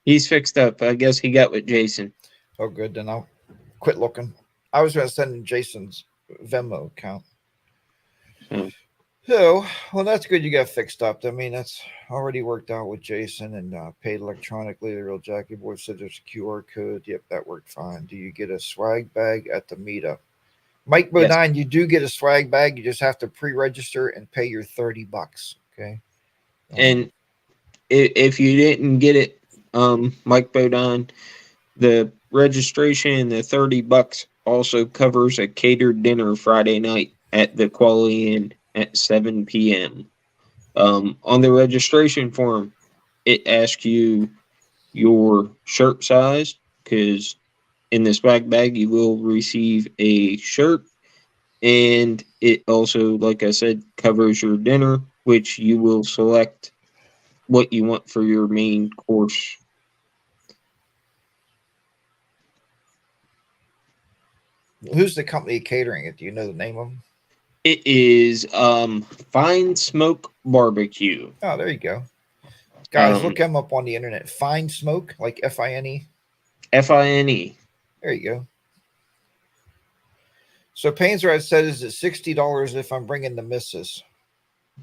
He's fixed up. I guess he got with Jason. Oh, good. Then I'll quit looking. I was going to send in Jason's Venmo account. Hmm. So, well, that's good. You got fixed up. I mean, that's already worked out with Jason and paid electronically. The real Jackie boy said there's a QR code. Yep, that worked fine. Do you get a swag bag at the meetup? Mike Yes, Bodine, you do get a swag bag. You just have to pre-register and pay your $30. Okay. and if you didn't get it, Mike Bodine, the registration and the $30 also covers a catered dinner Friday night at the Quality Inn at 7 p.m. On the registration form, it asks you your shirt size because in the swag bag you will receive a shirt, and it also, like I said, covers your dinner, which you will select what you want for your main course. Who's the company catering it? Do you know the name of them? It is Fine Smoke Barbecue. Oh, there you go. Guys, Um, look him up on the internet. Fine Smoke, like Fine. Fine. There you go. So Paine's Red said, is it $60 if I'm bringing the missus?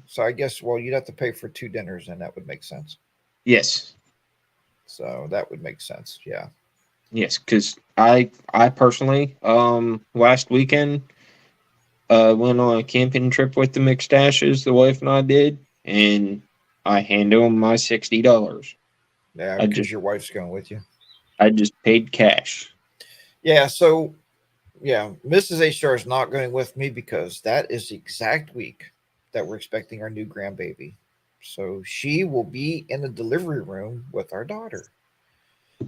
So I guess, well, you'd have to pay for two dinners, and that would make sense. Yes. So that would make sense. Yeah. Yes, because I personally last weekend went on a camping trip with the McStashes, the wife and I did, and I handed them my $60. Yeah, I because just your wife's going with you. I just paid cash. Yeah. So, yeah, Mrs. HR is not going with me because that is the exact week that we're expecting our new grandbaby. So she will be in the delivery room with our daughter.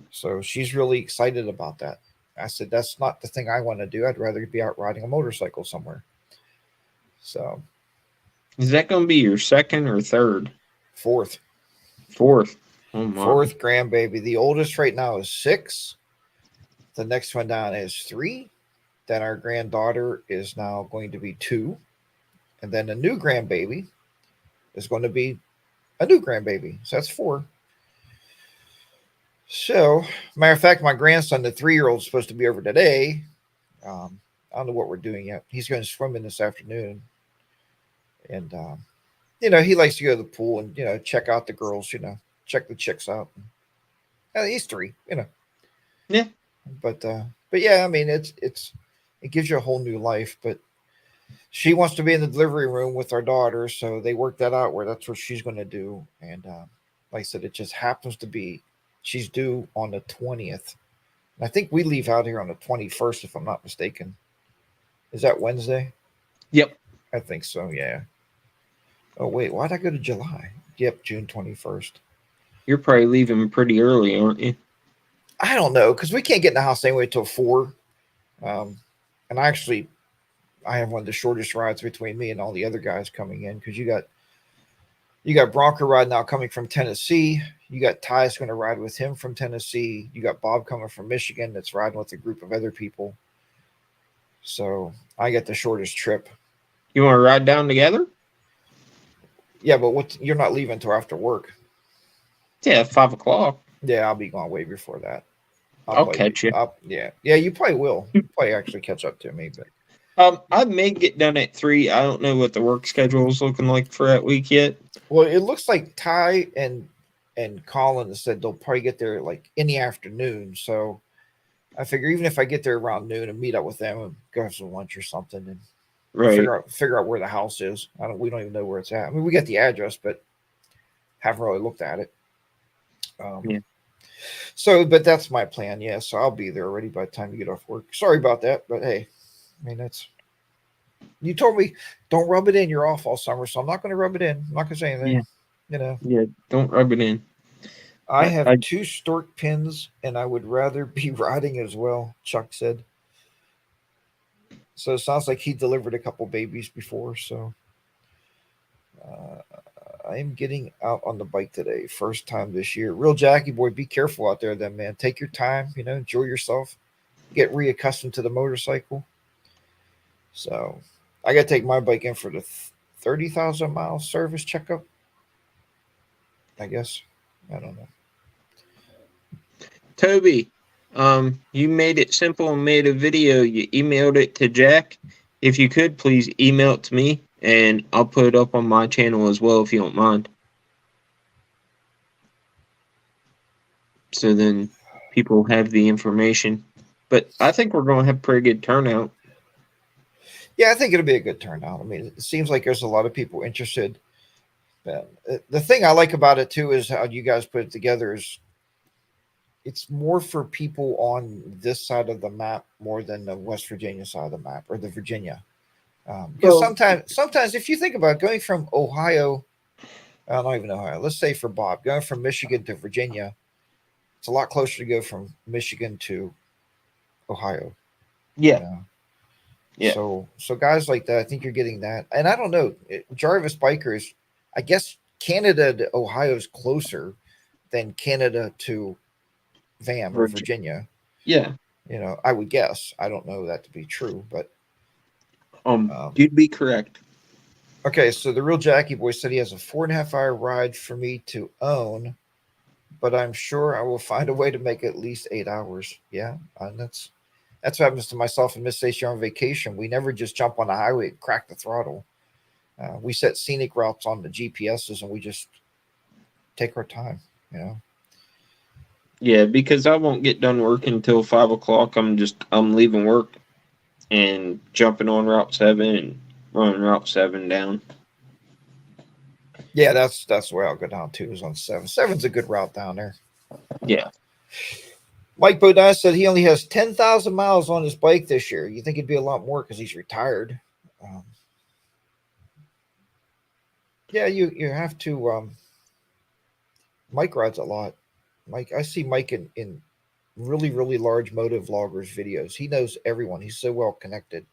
So she's really excited about that. I said, that's not the thing I want to do. I'd rather be out riding a motorcycle somewhere. So, Is that going to be your second or third? fourth, Fourth? Oh my! fourth grandbaby. The oldest right now is 6. The next one down is 3. Then our granddaughter is now going to be 2. And then a new grandbaby is going to be a new grandbaby. So that's 4. So, matter of fact, my grandson, the 3-year-old, is supposed to be over today. I don't know what we're doing yet. He's going to swim in this afternoon. And he likes to go to the pool and check out the girls. Check the chicks out. He's 3. Yeah. But yeah, I mean it gives you a whole new life. But she wants to be in the delivery room with our daughter, so they worked that out where that's what she's going to do. And like I said, it just happens to be she's due on the 20th. I think we leave out here on the 21st, if I'm not mistaken. Is that Wednesday? Yep. I think so. Yeah. Oh wait, why'd I go to July? Yep, June 21st. You're probably leaving pretty early, aren't you? I don't know because we can't get in the house anyway till 4. And I have one of the shortest rides between me and all the other guys coming in because you got Bronco riding now coming from Tennessee. You got Ty's going to ride with him from Tennessee. You got Bob coming from Michigan that's riding with a group of other people. So I get the shortest trip. You want to ride down together? Yeah, but you're not leaving until after work. Yeah, 5 o'clock. Yeah, I'll be gone way before that. I'll catch you. Yeah, you probably will. You probably actually catch up to me, but I may get done at 3. I don't know what the work schedule is looking like for that week yet. Well, it looks like Ty and Colin said they'll probably get there like in the afternoon. So I figure even if I get there around noon and meet up with them and go have some lunch or something and figure out where the house is. We don't even know where it's at. I mean, we got the address, but haven't really looked at it. Yeah. So, but that's my plan. Yeah. So I'll be there already by the time you get off work. Sorry about that, but hey, I mean, you told me don't rub it in. You're off all summer, so I'm not going to rub it in. I'm not going to say anything. Yeah. Yeah. Don't rub it in. I have 2 stork pins, and I would rather be riding as well. Chuck said. So it sounds like he delivered a couple babies before. So I'm getting out on the bike today, first time this year. Real Jackie boy, be careful out there, then man. Take your time. Enjoy yourself. Get reaccustomed to the motorcycle. So I got to take my bike in for the 30,000 mile service checkup. I guess. I don't know. Toby, you made it simple and made a video. You emailed it to Jack. If you could, please email it to me, and I'll put it up on my channel as well if you don't mind. So then people have the information. But I think we're going to have pretty good turnout. Yeah, I think it'll be a good turnout. I mean, it seems like there's a lot of people interested. The thing I like about it too is how you guys put it together is it's more for people on this side of the map more than the West Virginia side of the map or the Virginia. Because sometimes if you think about going from Ohio, I don't even know Ohio, let's say for Bob, going from Michigan to Virginia, it's a lot closer to go from Michigan to Ohio. Yeah. Yeah. So guys like that, I think you're getting that. And I don't know, Jarvis Bikers, I guess Canada to Ohio is closer than Canada to VAM or Virginia. Yeah. I would guess. I don't know that to be true, but you'd be correct. Okay, so the real Jackie boy said he has a 4.5 hour ride for me to own, but I'm sure I will find a way to make at least 8 hours. Yeah, that's what happens to myself and Miss Stacy on vacation. We never just jump on the highway and crack the throttle. We set scenic routes on the GPSs and we just take our time, Yeah, because I won't get done working until 5 o'clock. I'm leaving work and jumping on Route 7 and running Route 7 down. Yeah, that's where I'll go down too, is on 7. 7's a good route down there. Yeah. Mike Bodine said he only has 10,000 miles on his bike this year. You think it'd be a lot more because he's retired. Yeah, you have to. Mike rides a lot. I see Mike in really, really large moto vloggers videos. He knows everyone. He's so well connected.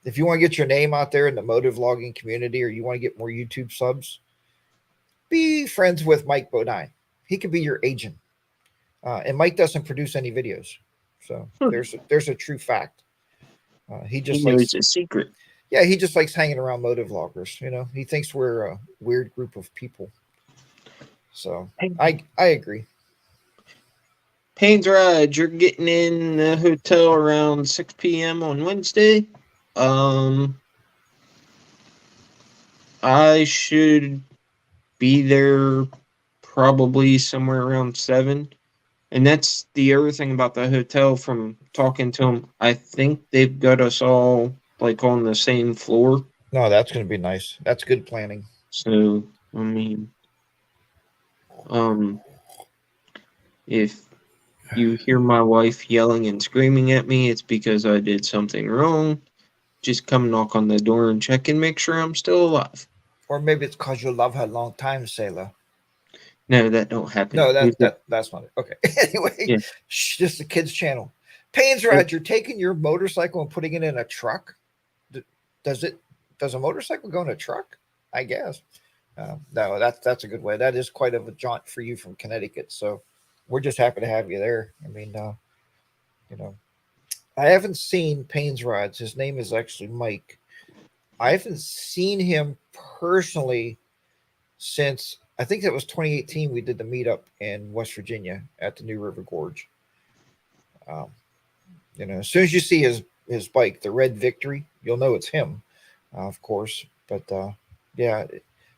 If you want to get your name out there in the moto vlogging community or you want to get more YouTube subs, be friends with Mike Bodine. He could be your agent. And Mike doesn't produce any videos. So there's a true fact. He knows a secret. Yeah, he just likes hanging around moto vloggers. He thinks we're a weird group of people. So I agree. Payne's Ride, you're getting in the hotel around 6 p.m. on Wednesday. I should be there probably somewhere around 7. And that's the other thing about the hotel from talking to them. I think they've got us all like on the same floor. No, that's going to be nice. That's good planning. So, I mean, um, if you hear my wife yelling and screaming at me, it's because I did something wrong. Just come knock on the door and check and make sure I'm still alive. Or maybe it's because you love her long time, sailor. No, that don't happen. No, We've got, that's not it. Okay. Anyway, yeah. just the kids' channel. Pains Yep. Rod, you're taking your motorcycle and putting it in a truck. Does it? Does a motorcycle go in a truck? I guess. No, that's a good way. That is quite of a jaunt for you from Connecticut. So we're just happy to have you there. I mean, you know, I haven't seen Pains Rods. His name is actually Mike. I haven't seen him personally since I think that was 2018. We did the meetup in West Virginia at the New River Gorge. Um, as soon as you see his bike, the Red Victory, you'll know it's him, of course. But yeah,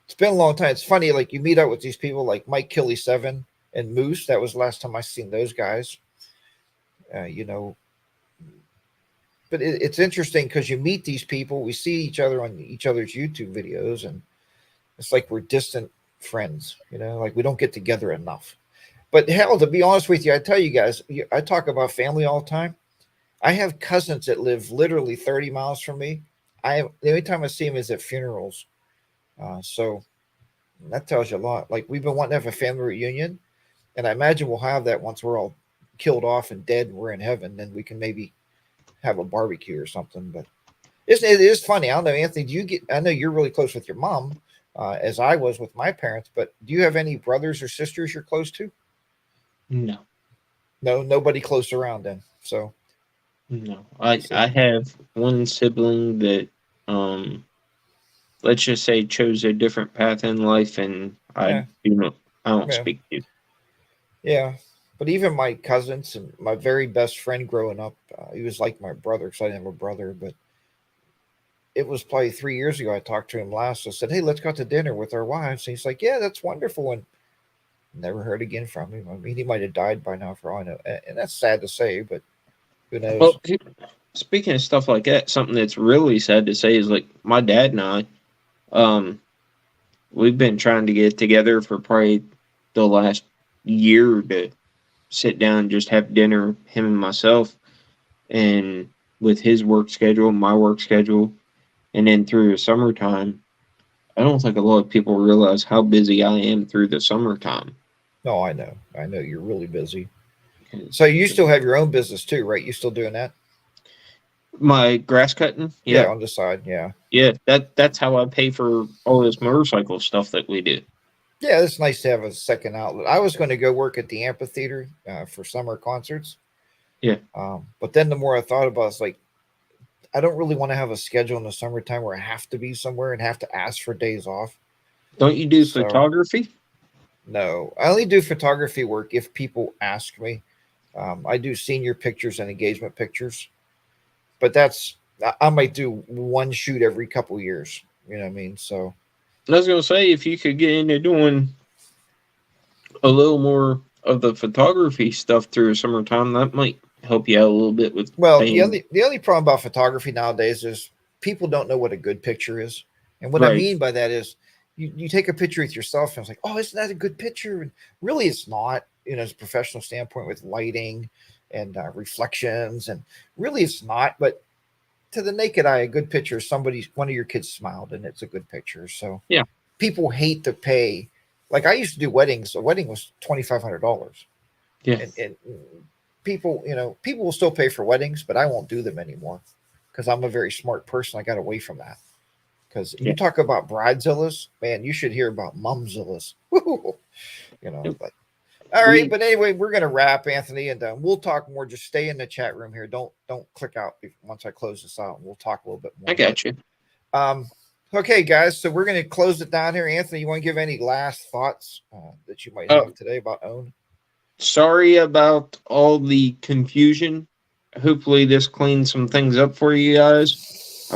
it's been a long time. It's funny, like you meet up with these people like Mike Killy 7 and Moose. That was the last time I seen those guys. You know, but it's interesting because you meet these people. We see each other on each other's YouTube videos, and it's like we're distant friends. Like we don't get together enough. But hell, to be honest with you, I tell you guys, I talk about family all the time. I have cousins that live literally 30 miles from me. The only time I see them is at funerals. So that tells you a lot. Like we've been wanting to have a family reunion, and I imagine we'll have that once we're all killed off and dead and we're in heaven. Then we can maybe have a barbecue or something. But it is funny. I don't know, Anthony. Do you get? I know you're really close with your mom, as I was with my parents. But do you have any brothers or sisters you're close to? No. No, nobody close around then. So No. I have one sibling that let's just say chose a different path in life, and yeah, I don't yeah, speak to. yeah. But even my cousins and my very best friend growing up, he was like my brother because I didn't have a brother. But it was probably 3 years ago I talked to him last. I said, "Hey, let's go out to dinner with our wives." And he's like, "Yeah, that's wonderful." And never heard again from him. I mean, he might have died by now for all I know, and that's sad to say. But who knows? Well, speaking of stuff like that, something that's really sad to say is like my dad and I, um, we've been trying to get together for probably the last year to sit down and just have dinner, him and myself, and with his work schedule, my work schedule, and then through the summertime, I don't think a lot of people realize how busy I am through the summertime. No, I know. I know you're really busy. So you still have your own business too, right? You still doing that? My grass cutting, Yeah, yeah, on the side. Yeah. yeah. That's how I pay for all this motorcycle stuff that we do. Yeah, it's nice to have a second outlet. I was going to go work at the amphitheater for summer concerts. Yeah. But then the more I thought about it, it's like, I don't really want to have a schedule in the summertime where I have to be somewhere and have to ask for days off. Don't you do So, photography? no, I only do photography work if people ask me. I do senior pictures and engagement pictures, but I might do one shoot every couple years. You know what I mean? So, I was gonna say if you could get into doing a little more of the photography stuff through the summertime, that might help you out a little bit with well, paying. the only problem about photography nowadays is people don't know what a good picture is. And what I Right. mean by that is you take a picture with yourself and it's like, oh, isn't that a good picture? And really, it's not, as a professional standpoint with lighting and reflections. And really, it's not. But to the naked eye, a good picture is one of your kids smiled and it's a good picture. So Yeah. people hate to pay. Like I used to do weddings. A wedding was $2,500. Yeah. And people, people will still pay for weddings, but I won't do them anymore because I'm a very smart person. I got away from that. Because Yeah. you talk about bridezillas, man, you should hear about mumzillas. Yep. But all right. We But anyway, we're gonna wrap, Anthony, and we'll talk more. Just stay in the chat room here. Don't click out once I close this out. And we'll talk a little bit I more. got you. Um, okay, guys. So we're gonna close it down here. Anthony, you want to give any last thoughts that you might have today about OWN? Sorry about all the confusion. Hopefully this cleans some things up for you guys.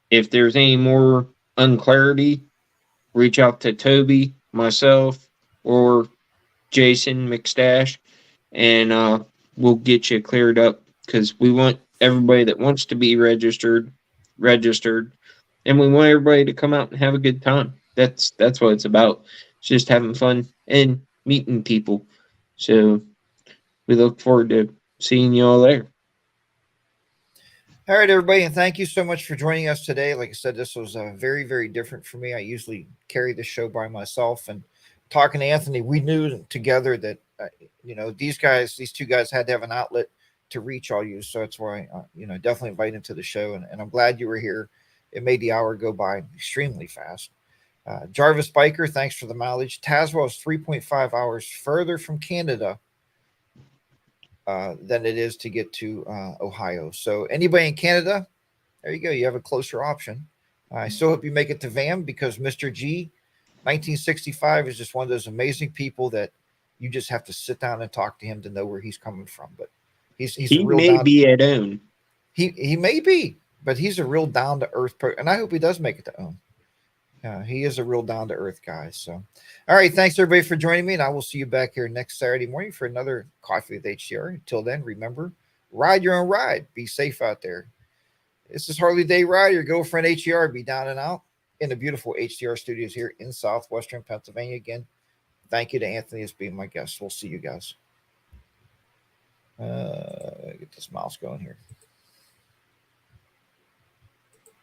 If there's any more unclarity, reach out to Toby, myself, or Jason McStash, and we'll get you cleared up because we want everybody that wants to be registered, and we want everybody to come out and have a good time. That's what it's about. It's just having fun and meeting people. So we look forward to seeing you all there. All right, everybody, and thank you so much for joining us today. Like I said, this was very, very different for me. I usually carry the show by myself, and talking to Anthony, we knew together that these two guys had to have an outlet to reach all you. So that's why definitely invite him to the show, and I'm glad you were here. It made the hour go by extremely fast. Jarvis Biker, thanks for the mileage. Tazewell is 3.5 hours further from Canada than it is to get to Ohio. So anybody in Canada, there you go. You have a closer option. I still hope you make it to VAM because Mr. G, 1965, is just one of those amazing people that you just have to sit down and talk to him to know where he's coming from. But he's a He real may down. be at own. He may be, but he's a real down to earth person, and I hope he does make it to own. He is a real down to earth guy. So, all right. Thanks everybody for joining me. And I will see you back here next Saturday morning for another Coffee with HDR. Until then, remember, ride your own ride. Be safe out there. This is Harley Day Ride. Your girlfriend HDR be down and out in the beautiful HDR studios here in southwestern Pennsylvania. Again, thank you to Anthony as being my guest. We'll see you guys. Get this mouse going here.